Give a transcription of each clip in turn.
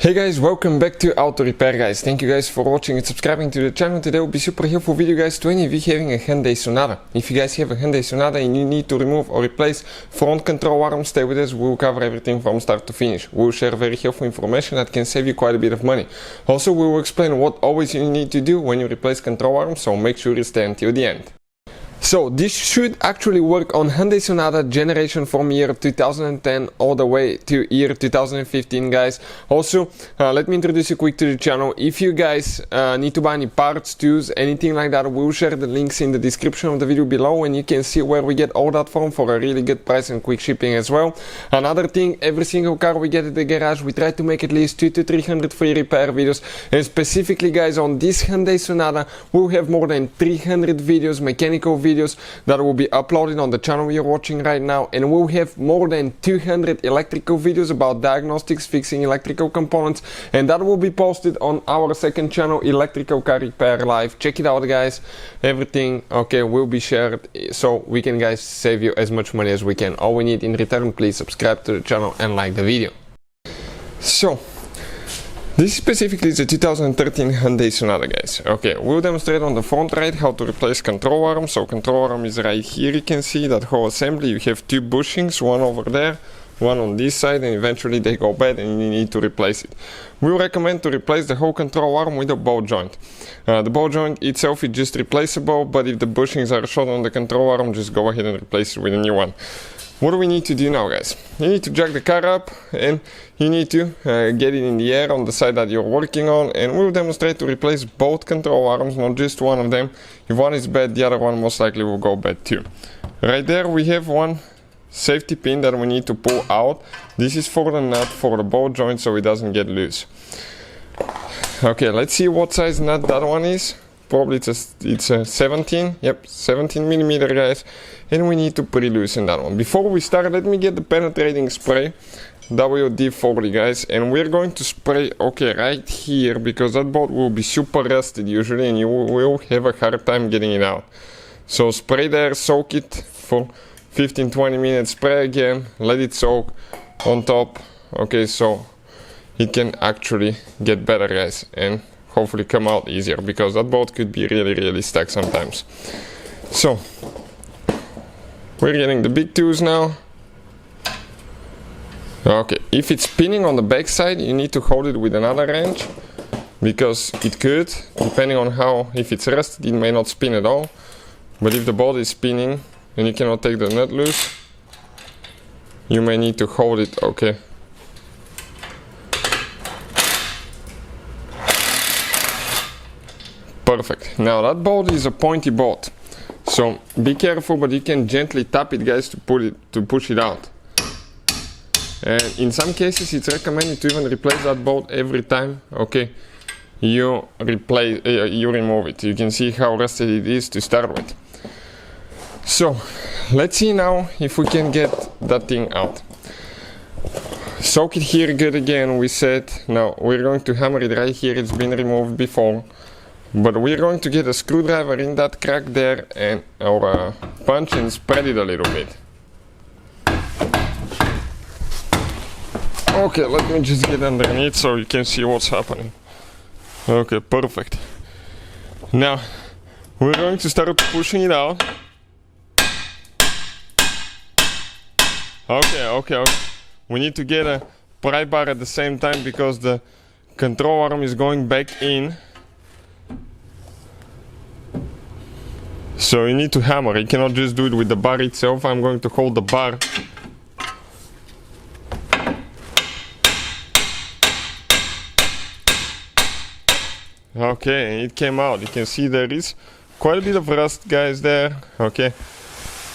Hey guys, welcome back to Auto Repair guys. Thank you guys for watching and subscribing to the channel. Today will be super helpful video guys to any of you having a Hyundai Sonata. If you guys have a Hyundai Sonata and you need to remove or replace front control arm, stay with us. We'll cover everything from start to finish. We'll share very helpful information that can save you quite a bit of money. Also, we will explain what always you need to do when you replace control arms, so make sure you stay until the end. So this should actually work on Hyundai Sonata generation from year 2010 all the way to year 2015 guys. Also, let me introduce you quick to the channel. If you guys need to buy any parts, tools, anything like that, we'll share the links in the description of the video below and you can see where we get all that from for a really good price and quick shipping as well. Another thing, every single car we get at the garage, we try to make at least 200 to 300 free repair videos, and specifically guys on this Hyundai Sonata we'll have more than 300 videos, mechanical videos that will be uploaded on the channel you're watching right now, and we'll have more than 200 electrical videos about diagnostics, fixing electrical components, and that will be posted on our second channel, Electrical Car Repair Live. Check it out guys. Everything will be shared so we can guys save you as much money as we can. All we need in return, please subscribe to the channel and like the video. So this specifically is a 2013 Hyundai Sonata guys. Okay, we'll demonstrate on the front right how to replace control arm. So control arm is right here, you can see that whole assembly. You have two bushings, one over there, one on this side, and eventually they go bad and you need to replace it. We recommend to replace the whole control arm with a ball joint. The ball joint itself is just replaceable, but if the bushings are short on the control arm, just go ahead and replace it with a new one. What do we need to do now guys? You need to jack the car up and you need to get it in the air on the side that you're working on, and we'll demonstrate to replace both control arms, not just one of them. If one is bad, the other one most likely will go bad too. Right there we have one safety pin that we need to pull out. This is for the nut for the ball joint so it doesn't get loose. Okay, let's see what size nut that one is. Probably it's a 17, yep, 17 millimeter guys, and we need to pre-loosen that one. Before we start, let me get the penetrating spray, WD-40 guys, and we're going to spray right here because that bolt will be super rusted usually and you will have a hard time getting it out. So spray there, soak it for 15-20 minutes, spray again, let it soak on top, so it can actually get better guys and hopefully come out easier, because that bolt could be really stuck sometimes. So we're getting the big tools now. Okay, if it's spinning on the back side, you need to hold it with another wrench, because it could, depending on how, if it's rusted, it may not spin at all. But if the bolt is spinning and you cannot take the nut loose, you may need to hold it. Okay. Perfect. Now that bolt is a pointy bolt, so be careful, but you can gently tap it guys to push it out. And in some cases it's recommended to even replace that bolt every time you remove it. You can see how rusted it is to start with. So let's see now if we can get that thing out. Soak it here good again, we said. Now we're going to hammer it right here. It's been removed before, but we're going to get a screwdriver in that crack there and our punch and spread it a little bit. Okay, let me just get underneath so you can see what's happening. Okay, perfect. Now we're going to start pushing it out. Okay. We need to get a pry bar at the same time because the control arm is going back in. So you need to hammer. You cannot just do it with the bar itself. I'm going to hold the bar. Okay, it came out. You can see there is quite a bit of rust guys there. Okay,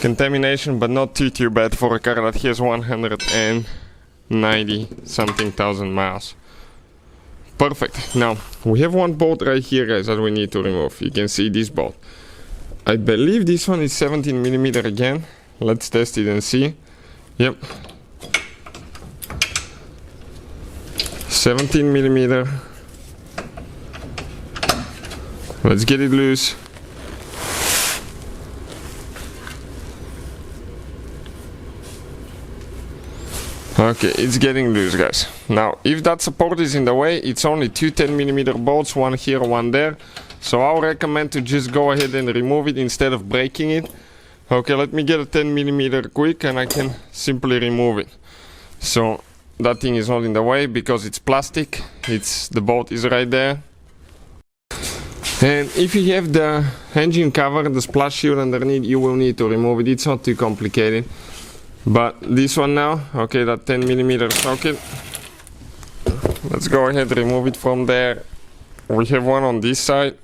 contamination, but not too bad for a car that has 190 something thousand miles. Perfect. Now we have one bolt right here guys that we need to remove. You can see this bolt. I believe this one is 17 millimeter again. Let's test it and see. Yep, 17 millimeter. Let's get it loose. Okay, it's getting loose, guys. Now, if that support is in the way, it's only two 10mm bolts, one here, one there. So I would recommend to just go ahead and remove it instead of breaking it. Okay, let me get a 10mm quick and I can simply remove it. So that thing is not in the way because it's plastic. The bolt is right there. And if you have the engine cover, the splash shield underneath, you will need to remove it. It's not too complicated. But this one now, okay, that 10mm socket, let's go ahead and remove it from there. We have one on this side.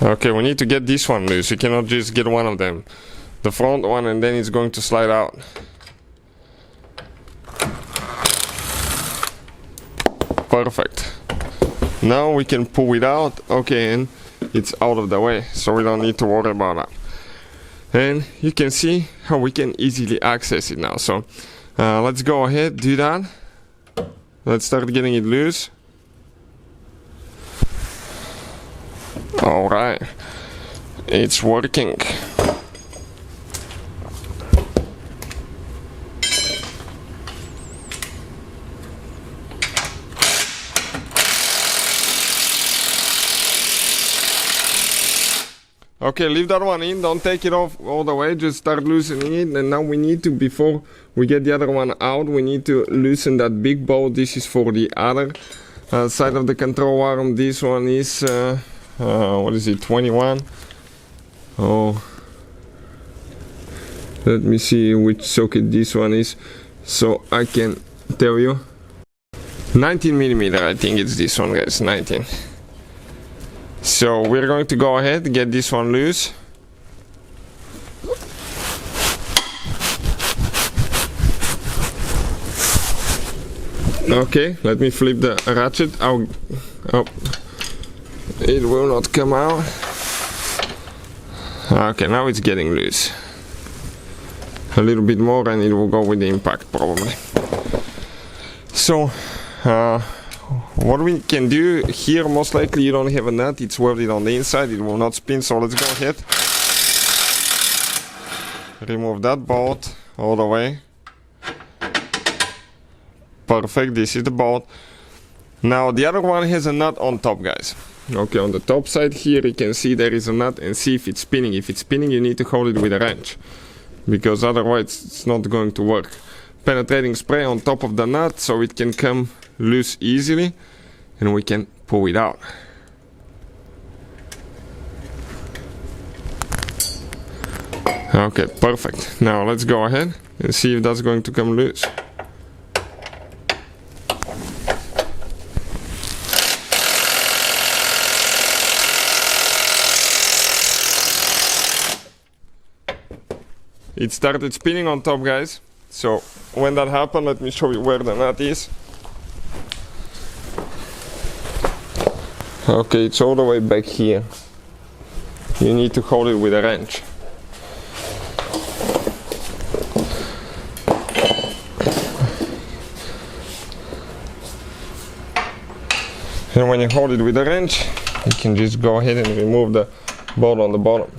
Okay, we need to get this one loose. You cannot just get one of them. The front one, and then it's going to slide out. Perfect. Now we can pull it out. Okay, and it's out of the way, so we don't need to worry about that. And you can see how we can easily access it now. So let's go ahead, do that. Let's start getting it loose. All right, it's working. Okay, leave that one in, don't take it off all the way, just start loosening it. And now we need to, before we get the other one out, we need to loosen that big bolt. This is for the other side of the control arm. This one is, what is it, 21? Oh, let me see which socket this one is, so I can tell you. 19mm, I think it's this one, guys, 19. So we're going to go ahead and get this one loose. Okay, let me flip the ratchet. Oh, it will not come out. Okay, now it's getting loose. A little bit more and it will go with the impact probably. So what we can do here, most likely you don't have a nut, it's welded on the inside, it will not spin, so let's go ahead. Remove that bolt all the way. Perfect, this is the bolt. Now the other one has a nut on top, guys. Okay, on the top side here you can see there is a nut, and see if it's spinning. If it's spinning, you need to hold it with a wrench, because otherwise it's not going to work. Penetrating spray on top of the nut so it can come loose easily and we can pull it out. Okay, perfect. Now let's go ahead and see if that's going to come loose. It started spinning on top, guys. So when that happened, let me show you where the nut is. Okay, it's all the way back here. You need to hold it with a wrench. And when you hold it with a wrench, you can just go ahead and remove the bolt on the bottom.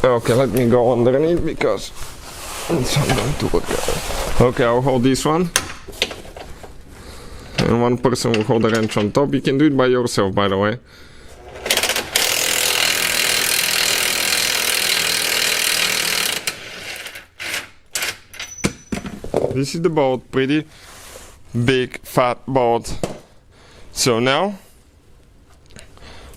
Okay, let me go underneath because it's not going to work. Okay, I'll hold this one. And one person will hold the wrench on top. You can do it by yourself, by the way. This is the bolt, pretty big, fat bolt. So now,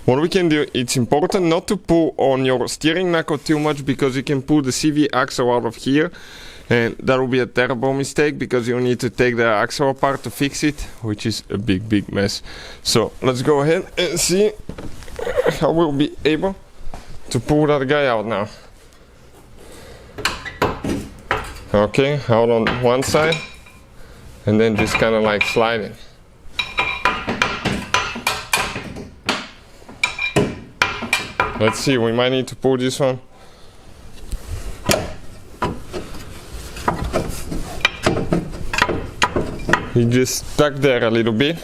what we can do, it's important not to pull on your steering knuckle too much, because you can pull the CV axle out of here, and that will be a terrible mistake because you need to take the axle apart to fix it, which is a big mess. So let's go ahead and see how we'll be able to pull that guy out now. Okay, out on one side and then just kind of like slide it. Let's see, we might need to pull this one. He just stuck there a little bit.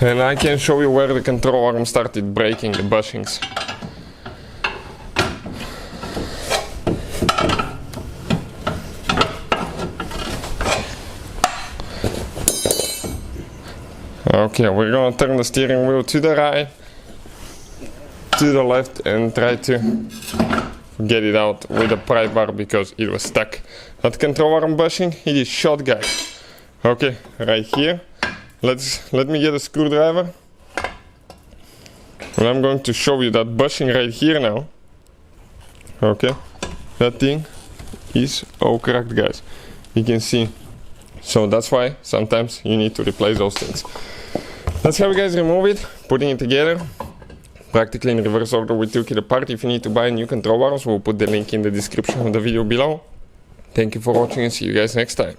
And I can show you where the control arm started breaking, the bushings. Okay, we're gonna turn the steering wheel to the right, to the left, and try to get it out with the pry bar because it was stuck. That control arm bushing, it is shot, guys. Okay, right here. Let me get a screwdriver. And I'm going to show you that bushing right here now. Okay, that thing is all cracked, guys. You can see. So that's why sometimes you need to replace those things. That's how we guys remove it, putting it together. Practically in reverse order we took it apart. If you need to buy new control arms, we'll put the link in the description of the video below. Thank you for watching and see you guys next time.